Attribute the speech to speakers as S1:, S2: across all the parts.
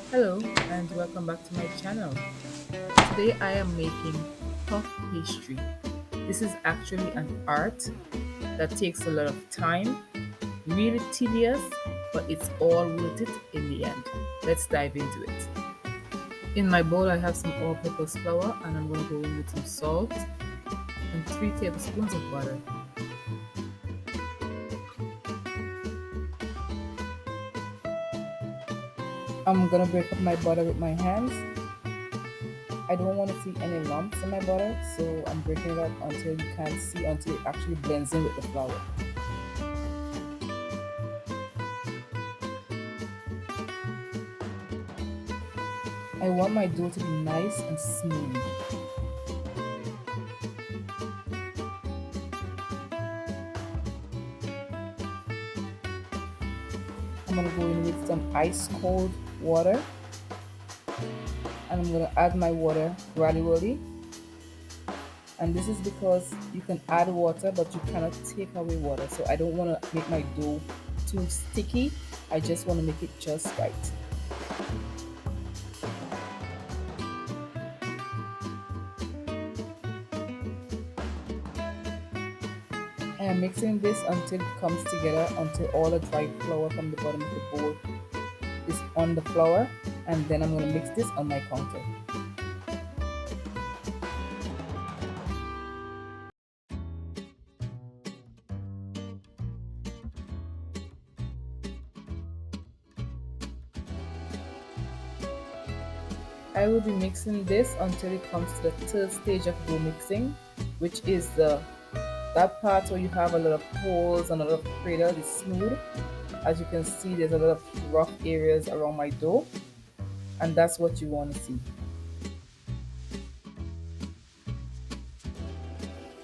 S1: Hello and welcome back to my channel. Today I am making puff pastry. This is actually an art that takes a lot of time, really tedious, but it's all worth it in the end. Let's dive into it. In my bowl I have some all-purpose flour and I'm going to go in with some salt and 3 tablespoons of butter. I'm going to break up my butter with my hands. I don't want to see any lumps in my butter, so I'm breaking it up until you can't see, until it actually blends in with the flour. I want my dough to be nice and smooth. I'm going to go in with some ice cold water, and I'm going to add my water gradually. And this is because you can add water but you cannot take away water, so I don't want to make my dough too sticky. I just want to make it just right. I am mixing this until it comes together, until all the dry flour from the bottom of the bowl is on the flour, and then I'm going to mix this on my counter. I will be mixing this until it comes to the third stage of dough mixing, which is that part where you have a lot of holes and a lot of cradle is smooth. As you can see, there's a lot of rough areas around my dough, and that's what you want to see.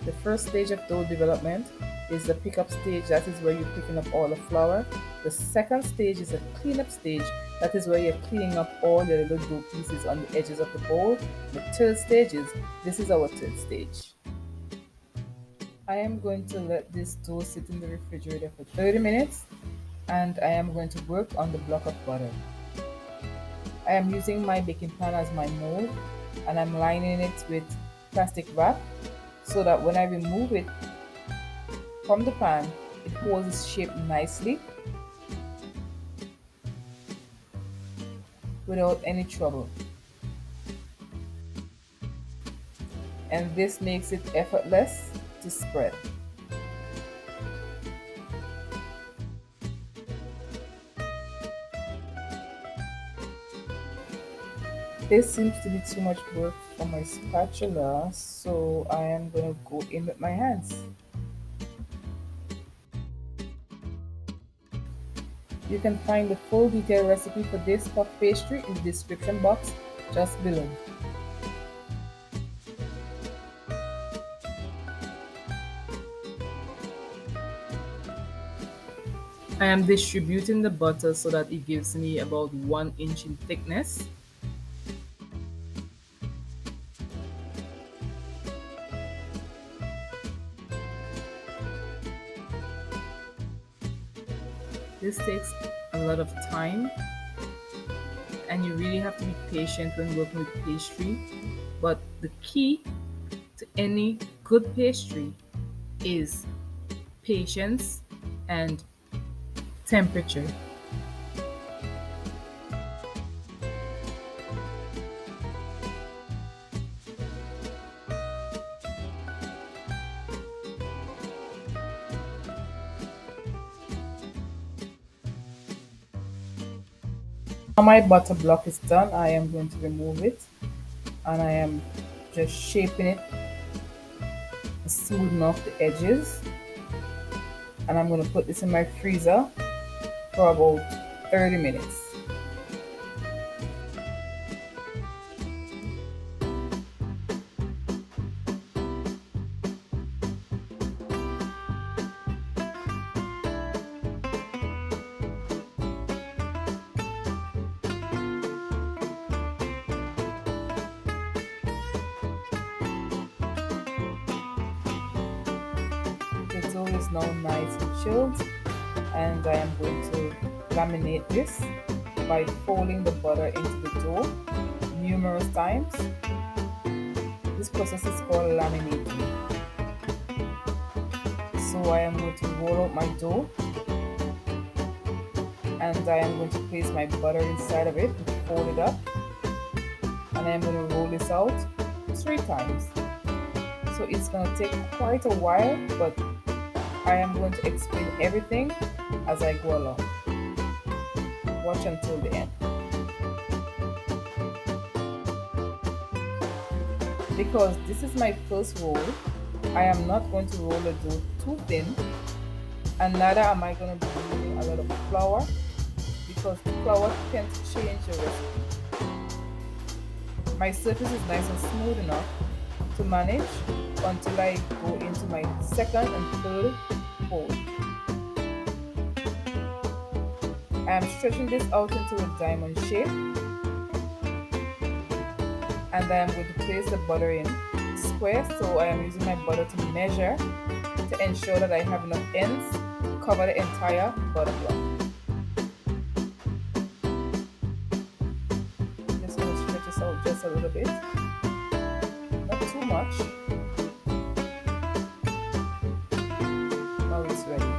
S1: The first stage of dough development is the pickup stage. That is where you're picking up all the flour. The second stage is a cleanup stage. That is where you're cleaning up all the little dough pieces on the edges of the bowl. The third stage is, this is our third stage. I am going to let this dough sit in the refrigerator for 30 minutes, and I am going to work on the block of butter. I am using my baking pan as my mold, and I'm lining it with plastic wrap so that when I remove it from the pan, it holds its shape nicely without any trouble. And this makes it effortless to spread. This seems to be too much work for my spatula, so I am going to go in with my hands. You can find the full detailed recipe for this puff pastry in the description box just below. I am distributing the butter so that it gives me about 1 inch in thickness. This takes a lot of time, and you really have to be patient when working with pastry. But the key to any good pastry is patience and temperature. Now my butter block is done, I am going to remove it, and I am just shaping it, smoothing off the edges, and I'm going to put this in my freezer for about 30 minutes. The dough is now nice and chilled, and I am going to laminate this by folding the butter into the dough numerous times. This process is called laminating. So I am going to roll out my dough, and I am going to place my butter inside of it and fold it up, and I am going to roll this out 3 times. So it's going to take quite a while, but I am going to explain everything as I go along. Watch until the end. Because this is my first roll, I am not going to roll the dough too thin, and neither am I going to be using a lot of flour, because flour tends to change the recipe. My surface is nice and smooth enough to manage until I go into my second and third fold. I am stretching this out into a diamond shape, and I am going to place the butter in square, so I am using my butter to measure to ensure that I have enough ends to cover the entire butter block. Just going to stretch this out just a little bit, not too much. Now it's ready.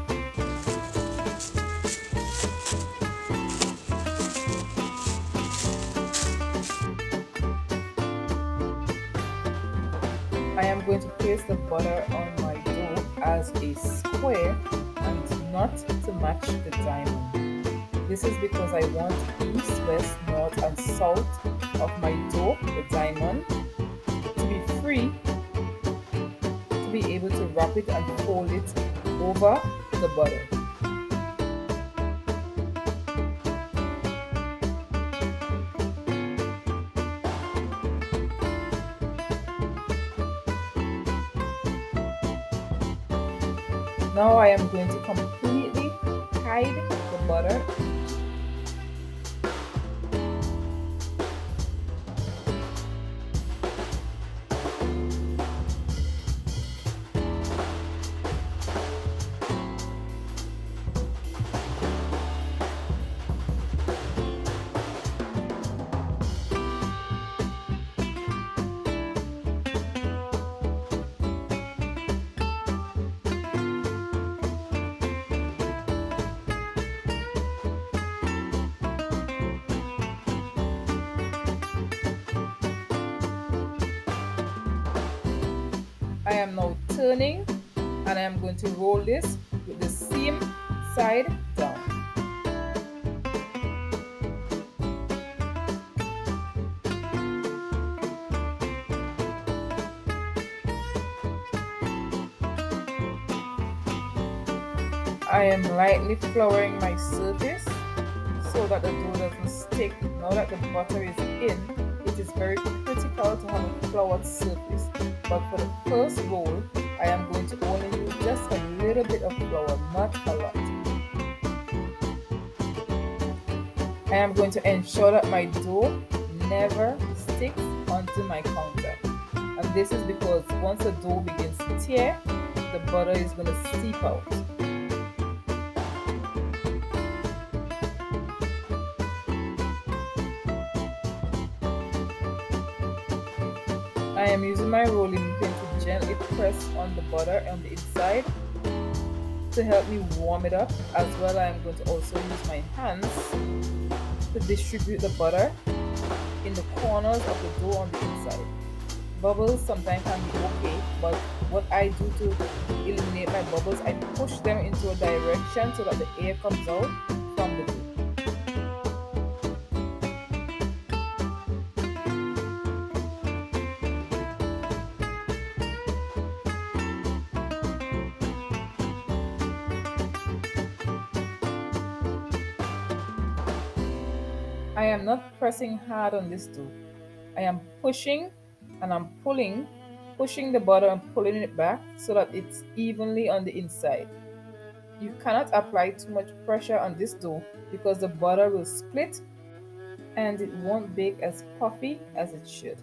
S1: I am going to place the butter on my dough as a square and not to match the diamond. This is because I want east, west, north and south of my dough, the diamond, to be free to be able to wrap it and fold it over the butter. Now I am going to completely hide the butter. I am now turning, and I am going to roll this with the seam side down. I am lightly flouring my surface so that the dough doesn't stick. Now that the butter is in, it is very critical to have a floured surface. But for the first roll, I am going to only use just a little bit of flour, not a lot. I am going to ensure that my dough never sticks onto my counter. And this is because once the dough begins to tear, the butter is going to seep out. I am using my rolling pin to gently press on the butter on the inside to help me warm it up. As well, I am going to also use my hands to distribute the butter in the corners of the dough on the inside. Bubbles sometimes can be okay, but what I do to eliminate my bubbles, I push them into a direction so that the air comes out from the dough. I am not pressing hard on this dough. I am pushing and I'm pulling, pushing the butter and pulling it back so that it's evenly on the inside. You cannot apply too much pressure on this dough because the butter will split and it won't bake as puffy as it should.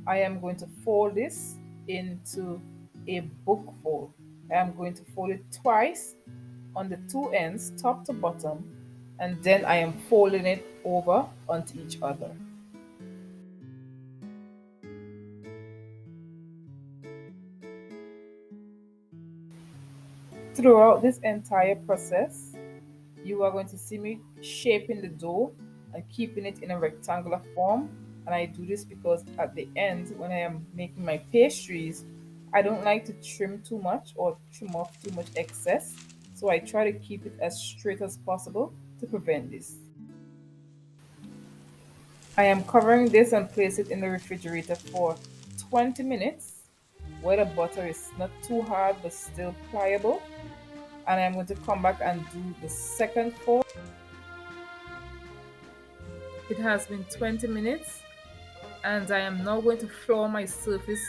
S1: I am going to fold this into a book fold. I am going to fold it twice on the two ends, top to bottom, and then I am folding it over onto each other. Throughout this entire process, you are going to see me shaping the dough and keeping it in a rectangular form. And I do this because at the end, when I am making my pastries, I don't like to trim too much or trim off too much excess. So I try to keep it as straight as possible to prevent this. I am covering this and place it in the refrigerator for 20 minutes where the butter is not too hard but still pliable. And I'm going to come back and do the second fold. It has been 20 minutes and I am now going to flour my surface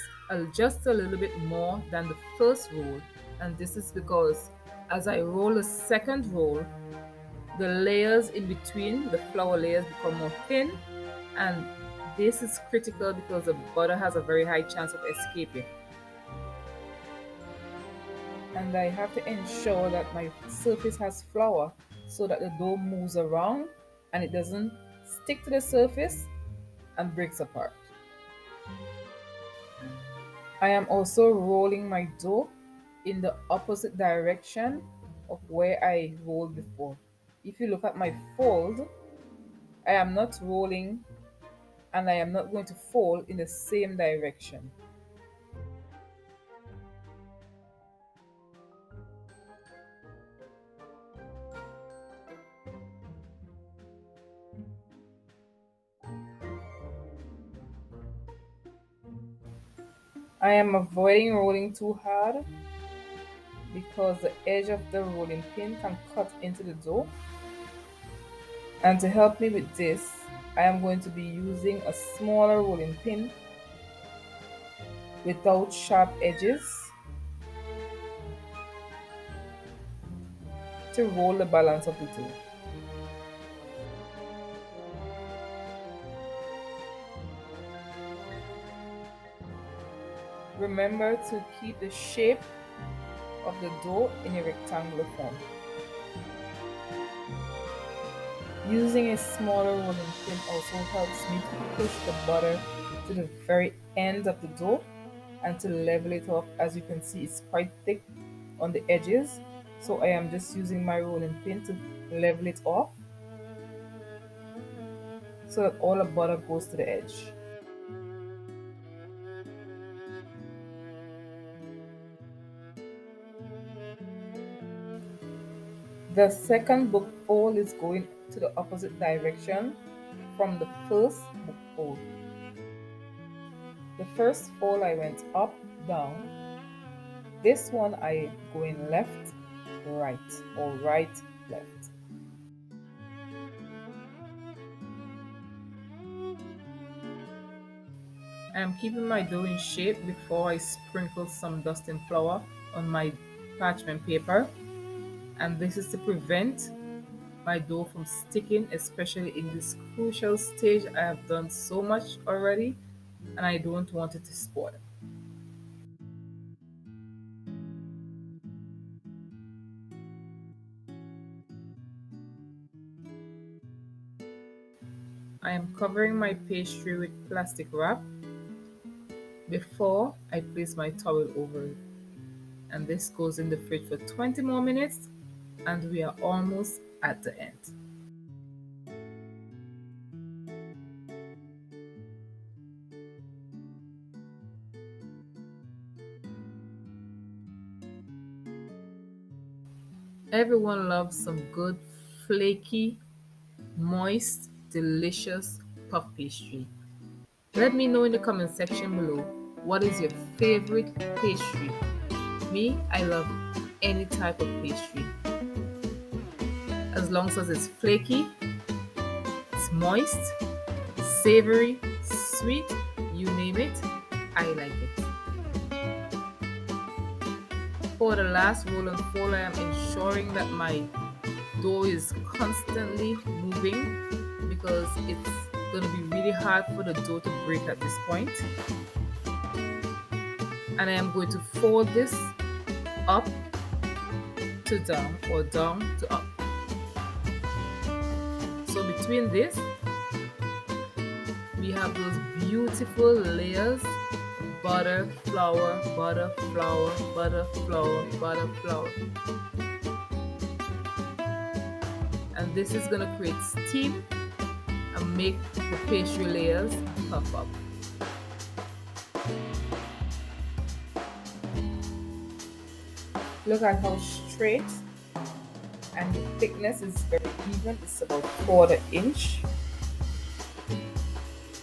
S1: just a little bit more than the first roll, and this is because as I roll the second roll, the layers in between the flour layers become more thin, and this is critical because the butter has a very high chance of escaping. And I have to ensure that my surface has flour so that the dough moves around and it doesn't stick to the surface and breaks apart. I am also rolling my dough in the opposite direction of where I rolled before. If you look at my fold, I am not rolling and I am not going to fold in the same direction. I am avoiding rolling too hard because the edge of the rolling pin can cut into the dough. And to help me with this, I am going to be using a smaller rolling pin without sharp edges to roll the balance of the dough. Remember to keep the shape of the dough in a rectangular form. Using a smaller rolling pin also helps me to push the butter to the very end of the dough and to level it off. As you can see, it's quite thick on the edges, so I am just using my rolling pin to level it off so that all the butter goes to the edge. The second book fold is going to the opposite direction from the first book fold. The first fold I went up, down. This one I going left, right, or right, left. I am keeping my dough in shape before I sprinkle some dusting flour on my parchment paper, and this is to prevent my dough from sticking, especially in this crucial stage. I have done so much already and I don't want it to spoil. I am covering my pastry with plastic wrap before I place my towel over it. And this goes in the fridge for 20 more minutes and we are almost at the end. Everyone loves some good, flaky, moist, delicious puff pastry. Let me know in the comment section below what is your favorite pastry. Me, I love any type of pastry. As long as it's flaky, it's moist, savory, sweet, you name it, I like it. For the last roll and fold, I am ensuring that my dough is constantly moving because it's going to be really hard for the dough to break at this point. And I am going to fold this up to down or down to up. So between this, we have those beautiful layers: butter, flour, butter, flour, butter, flour, butter, flour. And this is going to create steam and make the pastry layers puff up. Look at how straight, and the thickness is very even. It's about 1/4 inch.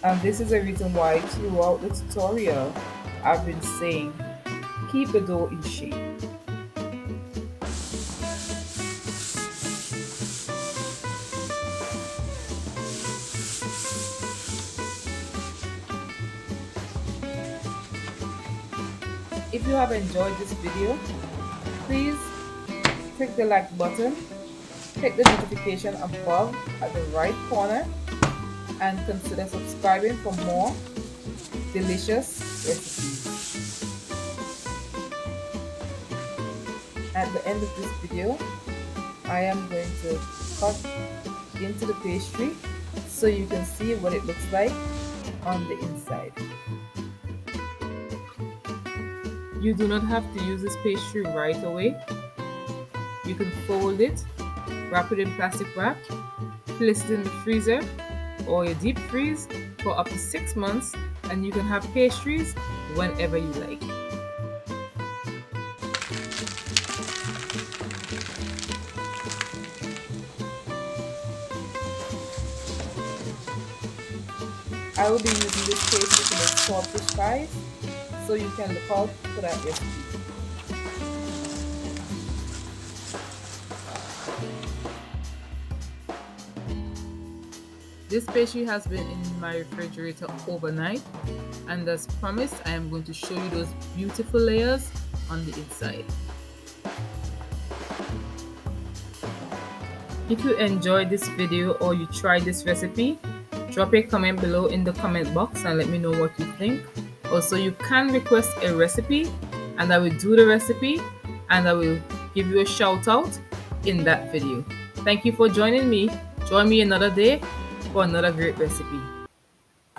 S1: And this is the reason why throughout the tutorial I've been saying keep the dough in shape. If you have enjoyed this video, please click the like button, click the notification above at the right corner, and consider subscribing for more delicious recipes. At the end of this video, I am going to cut into the pastry so you can see what it looks like on the inside. You do not have to use this pastry right away. You can fold it, wrap it in plastic wrap, place it in the freezer or your deep freeze for up to 6 months, and you can have pastries whenever you like. I will be using this pastry to make saltfish pies, so you can look out for that recipe. This pastry has been in my refrigerator overnight, and as promised, I am going to show you those beautiful layers on the inside. If you enjoyed this video or you tried this recipe, drop a comment below in the comment box and let me know what you think. Also, you can request a recipe and I will do the recipe and I will give you a shout out in that video. Thank you for joining me. Join me another day for another great recipe.